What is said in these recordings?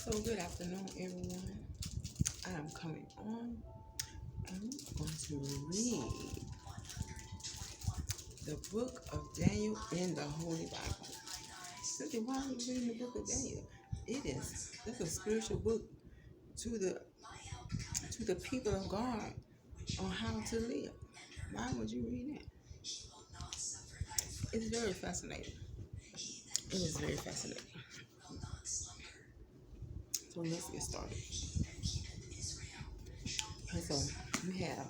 So good afternoon, everyone. I am coming on and I'm going to read the book of Daniel in the Holy Bible. Cynthia, why are you reading the book of Daniel? It's a spiritual book to the people of God on how to live. Why would you read that? It's very fascinating. It is very fascinating. So let's get started. And so we have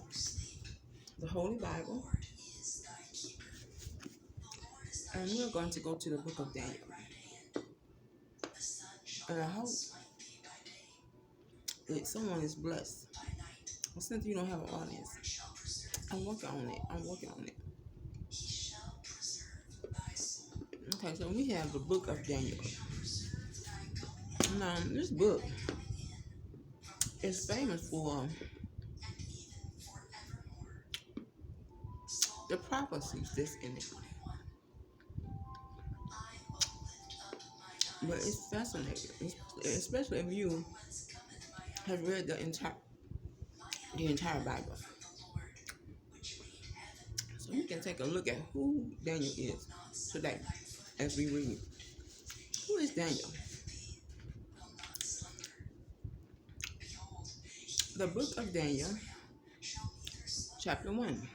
the Holy Bible, and we're going to go to the book of Daniel. And I hope that someone is blessed. Well, since you don't have an audience, I'm working on it. Okay, so we have the book of Daniel. Now, this book is famous for the prophecies that's in it. But it's fascinating, especially if you have read the entire Bible. So we can take a look at who Daniel is today as we read. Who is Daniel? The book of Daniel, chapter 1.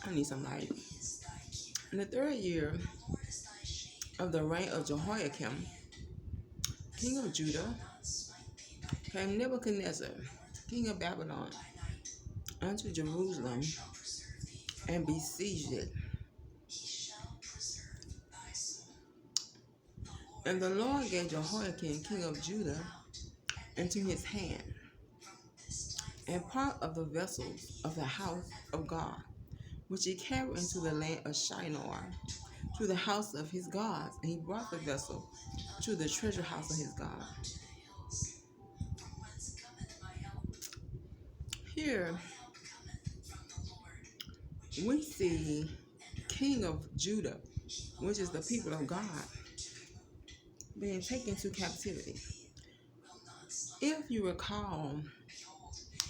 I need some light. In the 3rd year of the reign of Jehoiakim, king of Judah, came Nebuchadnezzar, king of Babylon, unto Jerusalem and besieged it. And the Lord gave Jehoiakim, king of Judah, into his hand, and part of the vessels of the house of God, which he carried into the land of Shinar, to the house of his gods, and he brought the vessel to the treasure house of his God. Here we see king of Judah, which is the people of God, being taken to captivity. If you recall,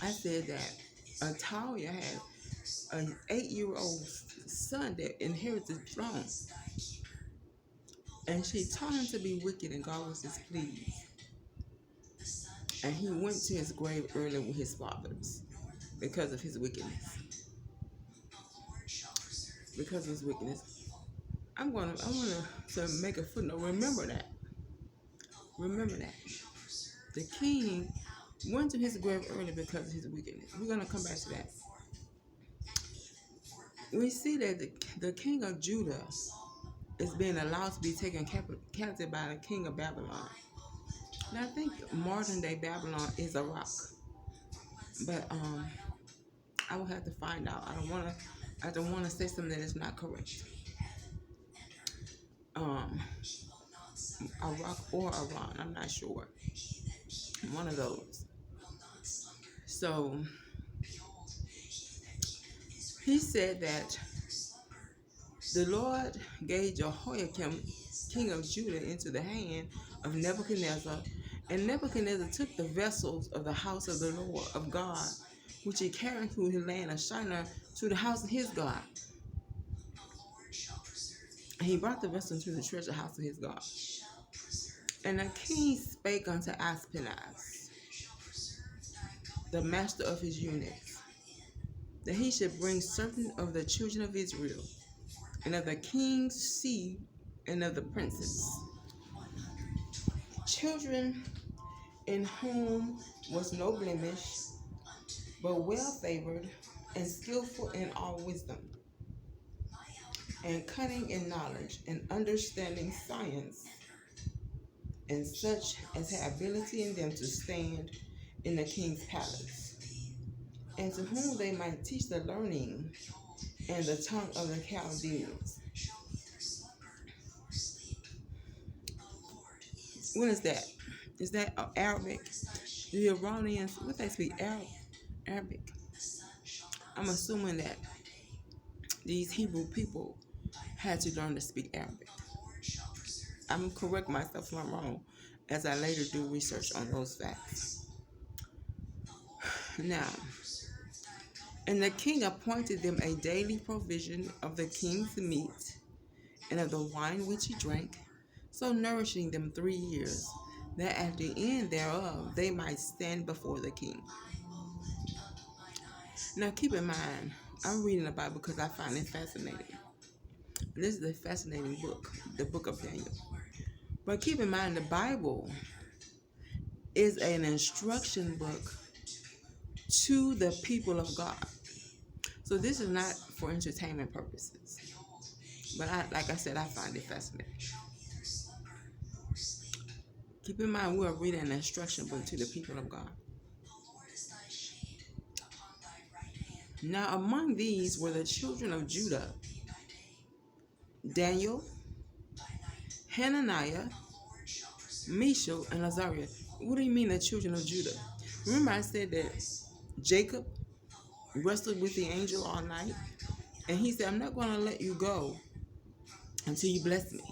I said that Atalia had an 8-year-old son that inherited the throne, and she taught him to be wicked, and God was displeased. And he went to his grave early with his fathers because of his wickedness. Because of his wickedness. I want to make a footnote. Remember that. The king went to his grave early because of his wickedness. We're going to come back to that. We see that the king of Judah is being allowed to be taken captive by the king of Babylon. And I think modern day Babylon is Iraq. But I will have to find out. I don't want to say something that is not correct. Iraq or Iran, I'm not sure. One of those. So he said that the Lord gave Jehoiakim, king of Judah, into the hand of Nebuchadnezzar, and Nebuchadnezzar took the vessels of the house of the Lord of God, which he carried through the land of Shinar, to the house of his God. And he brought the vessel to the treasure house of his God. And the king spake unto Aspenaz, the master of his eunuchs, that he should bring certain of the children of Israel, and of the king's seed, and of the princes, children in whom was no blemish, but well favored, and skillful in all wisdom, and cunning in knowledge, and understanding science, and such as had ability in them to stand in the king's palace, and to whom they might teach the learning and the tongue of the Chaldeans. What is that? Is that Arabic? The Iranians, what they speak? Arabic. I'm assuming that these Hebrew people had to learn to speak Arabic. I'm correct myself if I'm wrong. as I later do research on those facts. Now, and the king appointed them a daily provision of the king's meat and of the wine which he drank, so nourishing them 3 years, that at the end thereof they might stand before the king. Now keep in mind, I'm reading the Bible because I find it fascinating. This is a fascinating book, the book of Daniel. But keep in mind, the Bible is an instruction book to the people of God. So this is not for entertainment purposes. But like I said, I find it fascinating. Keep in mind, we are reading an instruction book to the people of God. Now, among these were the children of Judah: Daniel, Hananiah, Mishael, and Azariah. What do you mean the children of Judah? Remember I said that Jacob wrestled with the angel all night, and he said, I'm not going to let you go until you bless me.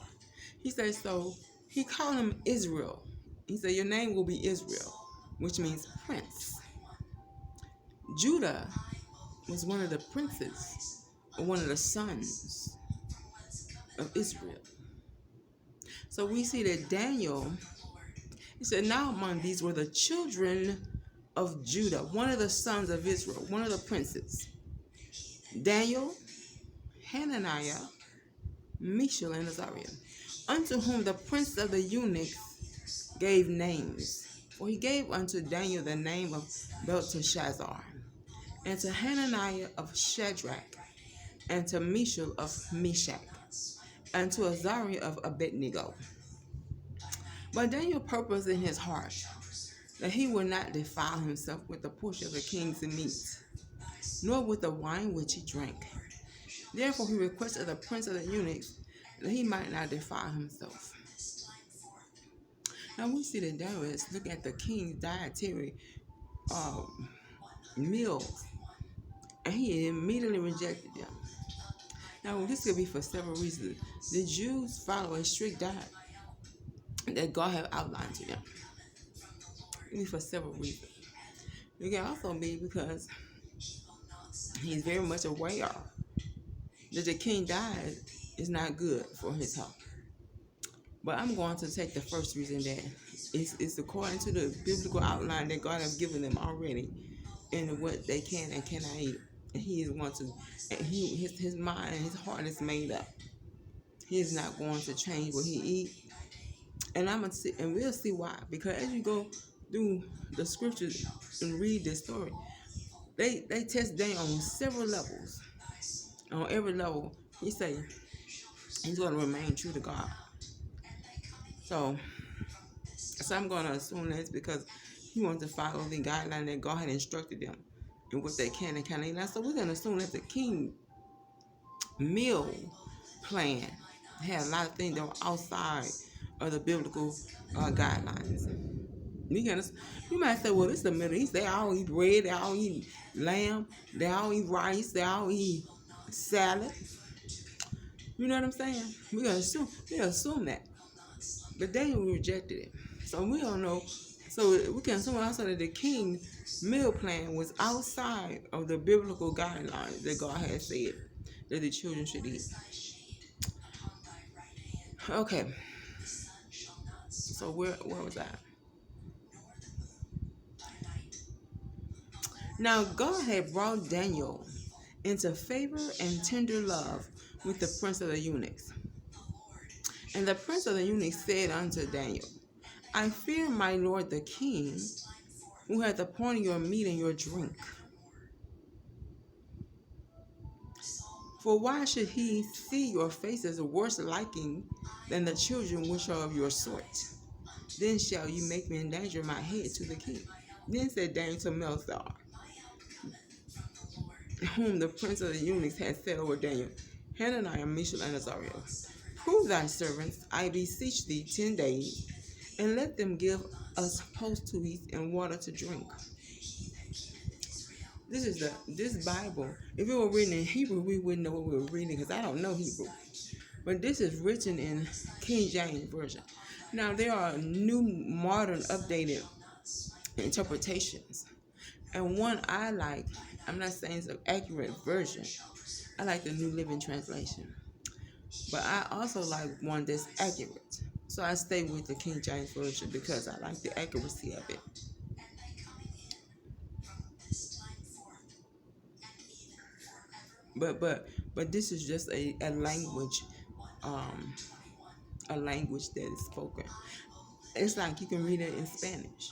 He said, so he called him Israel. He said, your name will be Israel, which means prince. Judah was one of the princes, or one of the sons of Israel. So we see that Daniel, he said, now among these were the children of Judah, one of the sons of Israel, one of the princes: Daniel, Hananiah, Mishael, and Azariah, unto whom the prince of the eunuchs gave names. For he gave unto Daniel the name of Belteshazzar, and to Hananiah of Shadrach, and to Mishael of Meshach, and to Azariah of Abednego. But Daniel purposed in his heart that he would not defile himself with the portion of the king's meat, nor with the wine which he drank. Therefore he requested the prince of the eunuchs that he might not defile himself. Now we see that Darius looked at the king's dietary meals, and he immediately rejected them. Now this could be for several reasons. The Jews follow a strict diet that God had outlined to them. It could be for several reasons. It can also be because he's very much aware that the king diet is not good for his health. But I'm going to take the first reason, that it's according to the biblical outline that God has given them already in what they can and cannot eat. And he is going to, and his mind and his heart is made up. He is not going to change what he eats. And I'm gonna see, and we'll see why. Because as you go through the scriptures and read this story, they test Daniel on several levels. On every level, he say he's going to remain true to God. So I'm going to assume that's because he wants to follow the guideline that God had instructed them and what they can and cannot eat. So we're going to assume that the king meal plan had a lot of things that were outside of the biblical guidelines. You might say, well, it's the Middle East. They all eat bread. They all eat lamb. They all eat rice. They all eat salad. You know what I'm saying? We assume that. But Daniel rejected it. So we don't know. So we can assume also that the king's meal plan was outside of the biblical guidelines that God had said that the children should eat. Okay. So where was I? Now God had brought Daniel into favor and tender love with the prince of the eunuchs. And the prince of the eunuchs said unto Daniel, I fear my lord the king, who hath appointed your meat and your drink. For why should he see your faces worse liking than the children which are of your sort? Then shall you make me endanger my head to the king. Then said Daniel to Melzar, whom the prince of the eunuchs had set over Daniel, Hananiah, Mishael, and Azariah, prove thy servants, I beseech thee, 10 days, and let them give us post to eat and water to drink. This Bible. If it were written in Hebrew, we wouldn't know what we were reading, because I don't know Hebrew. But this is written in King James Version. Now, there are new, modern, updated interpretations. And one I like, I'm not saying it's an accurate version, I like the New Living Translation. But I also like one that's accurate. So I stay with the King James Version because I like the accuracy of it. But this is just a language, um, a language that is spoken. It's like you can read it in Spanish.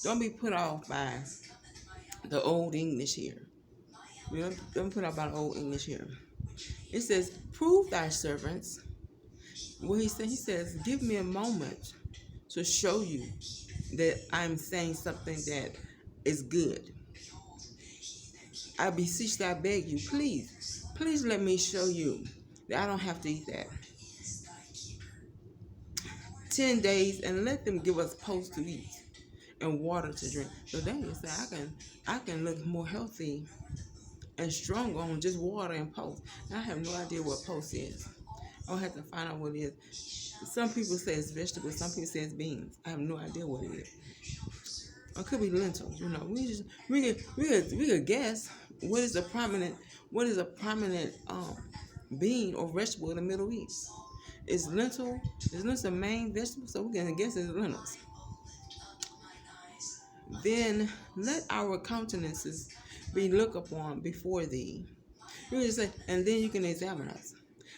Don't be put off by the old English here. Don't put off by the old English here. It says, "Prove thy servants." What he says, "Give me a moment to show you that I'm saying something that is good. I beseech thee, I beg you, please let me show you that I don't have to eat that. 10 days, and let them give us post to eat and water to drink." So Daniel said, I can look more healthy and stronger on just water and post. And I have no idea what post is. I'll have to find out what it is. Some people say it's vegetables, some people say it's beans. I have no idea what it is. Or it could be lentils. We could guess what is a prominent bean or vegetable in the Middle East. Is lentil the main vegetable? So we can guess it's lentils. Then let our countenances be looked upon before thee. You just say, and then you can examine us.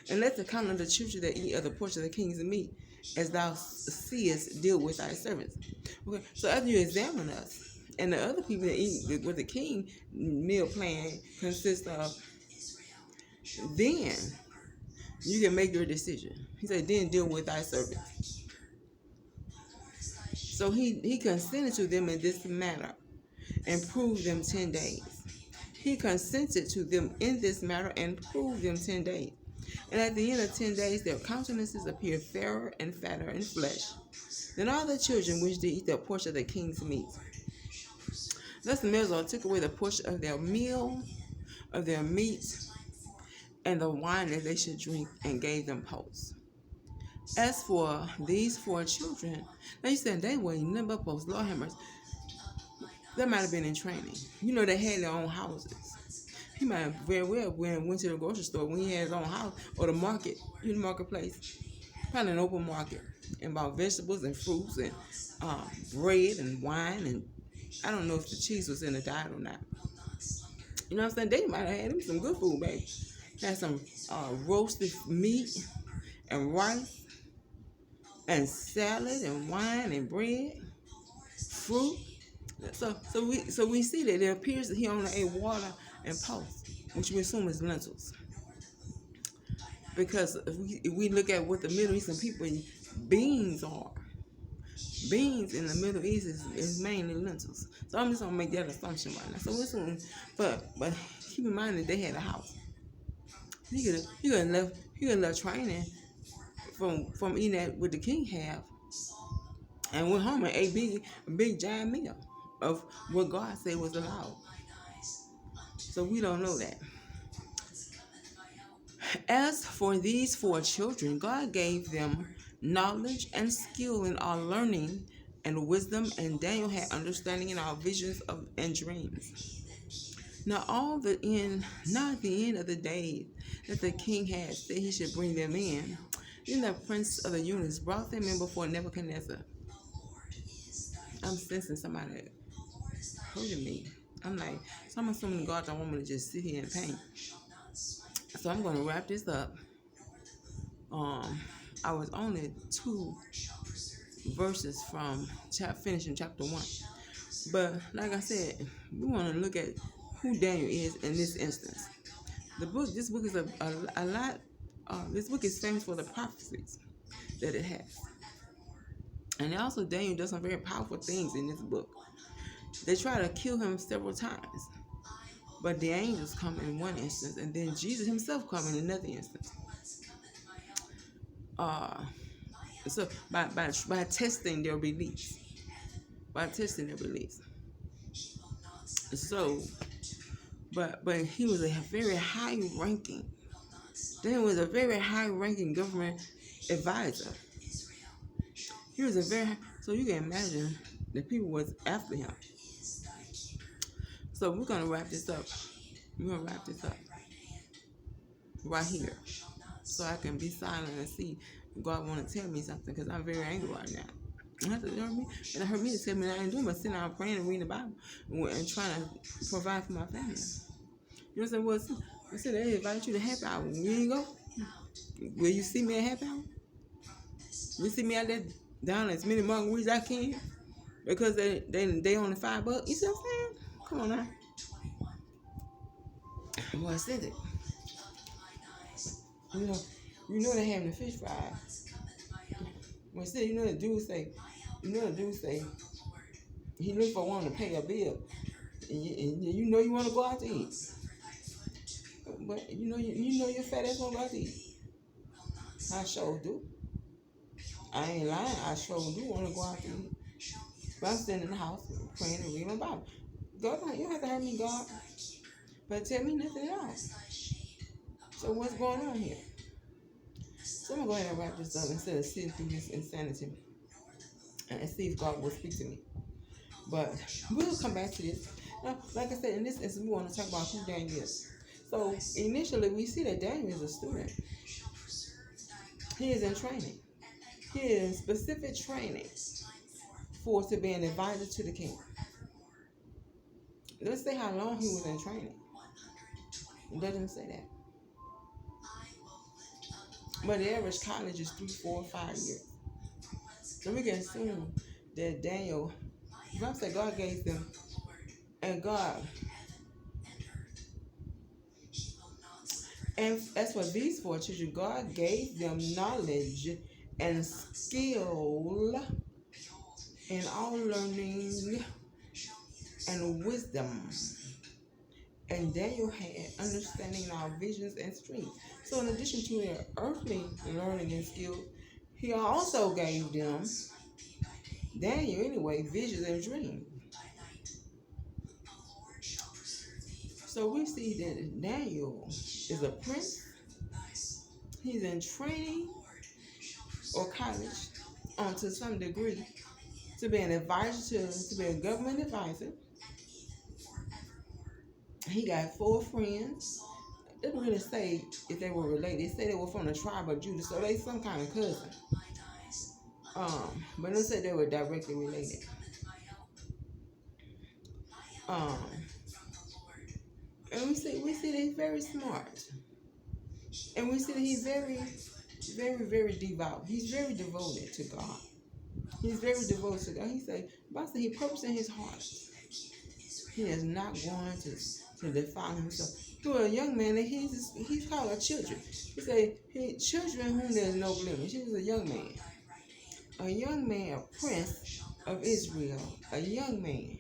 And let the count of the children that eat of the portion of the king's meat, as thou seest, deal with thy servants. Okay, so after you examine us, and the other people that eat with the king meal plan consists of, then you can make your decision. He said, then deal with thy servants. So he consented to them in this matter and proved them 10 days. He consented to them in this matter and proved them 10 days. And at the end of 10 days, their countenances appeared fairer and fatter in flesh than all the children which did eat the portion of the king's meat. Thus the Merzal took away the portion of their meal, of their meat, and the wine that they should drink, and gave them posts. As for these 4 children, they said they were nothing but posts. Lord have mercy. They might have been in training. They had their own houses. He might have very well went to the grocery store when he had his own house, or the market, the marketplace, probably an open market, and bought vegetables and fruits and bread and wine, and I don't know if the cheese was in the diet or not. You know what I'm saying? They might have had him some good food, baby. Had some roasted meat and rice and salad and wine and bread, fruit. So we see that it appears that he only ate water and post, which we assume is lentils. Because if we look at what the Middle Eastern people eat, beans are. Beans in the Middle East is mainly lentils. So I'm just gonna make that assumption right now. So we assume, but keep in mind that they had a house. He could have left training from eating that what the king have, and went home and ate a big giant meal of what God said was allowed. So we don't know that. As for these 4 children, God gave them knowledge and skill in all learning and wisdom, and Daniel had understanding in all visions and dreams. Now at the end of the day that the king had said he should bring them in, then the prince of the eunuchs brought them in before Nebuchadnezzar. I'm sensing somebody hurting me. I'm assuming God don't want me to just sit here and paint. So I'm going to wrap this up. I was only 2 verses from finishing chapter 1. But like I said, we want to look at who Daniel is in this instance. This book is a lot. This book is famous for the prophecies that it has. And also Daniel does some very powerful things in this book. They try to kill him several times. But the angels come in one instance, and then Jesus himself come in another instance. So by testing their beliefs. So, but he was a very high ranking. Then was a very high ranking government advisor. He was a very, so you can imagine the people was after him. So we're gonna wrap this up. We're gonna wrap this up right here, so I can be silent and see if God want to tell me something, because I'm very angry right now. And I heard me, and it hurt me to tell me that I ain't doing but sitting down praying and reading the Bible and trying to provide for my family. You know what I'm saying? Well, I said they invite you to happy hour. You ain't go. Will you see me at happy hour? You see me out there down as many margaritas I can because they only $5. You see what I'm saying? Come on now. Well, I said it. You know they having the fish fries. Well, see, you know the dude say, he look for one to pay a bill, and you know you want to go out to eat, but you know your fat ass want to go out to eat. I sure do. I ain't lying. I sure do want to go out to eat. But I'm sitting in the house praying and reading my Bible. God, you don't have to hurt me, God, but tell me nothing at all. So what's going on here? So I'm going to go ahead and wrap this up instead of sitting through this insanity and see if God will speak to me. But we'll come back to this. Now, like I said, in this instance, we want to talk about who Daniel is. So initially, we see that Daniel is a student. He is in training. He is in specific training to be an advisor to the king. Let's say how long he was in training. It doesn't say that. But the average college is 3, 4, 5 years. So we can assume that Daniel, if I say God gave them, and as for these 4 children, God gave them knowledge and skill in all learning and wisdom. And Daniel had understanding in our visions and strength. So in addition to their earthly learning and skill, he also gave them, Daniel anyway, visions and dreams. So we see that Daniel is a prince. He's in training or college to some degree to be an advisor, to be a government advisor. He got 4 friends. They didn't really say if they were related. They said they were from the tribe of Judah, so they some kind of cousin. But they said they were directly related. And we see that he's very smart. And we see that he's very, very, very devout. He's very devoted to God. He's very devoted to God. He said, he purpose in his heart. He is not going to defile himself. To a young man, he's called a children. He said, children whom there is no blemish. He was a young man. A young man, a prince of Israel. A young man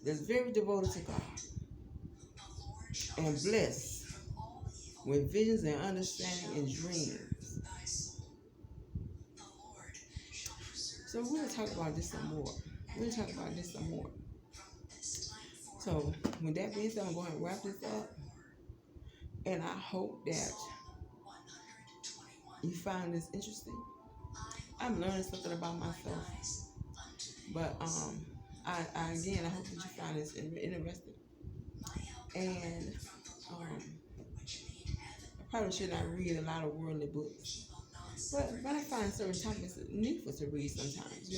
that's very devoted to God. And blessed with visions and understanding and dreams. So we're going to talk about this some more. So with that being said, I'm going to wrap this up. And I hope that you find this interesting. I'm learning something about myself. But I hope that you find this interesting. And I probably should not read a lot of worldly books. But I find certain topics needful to read sometimes,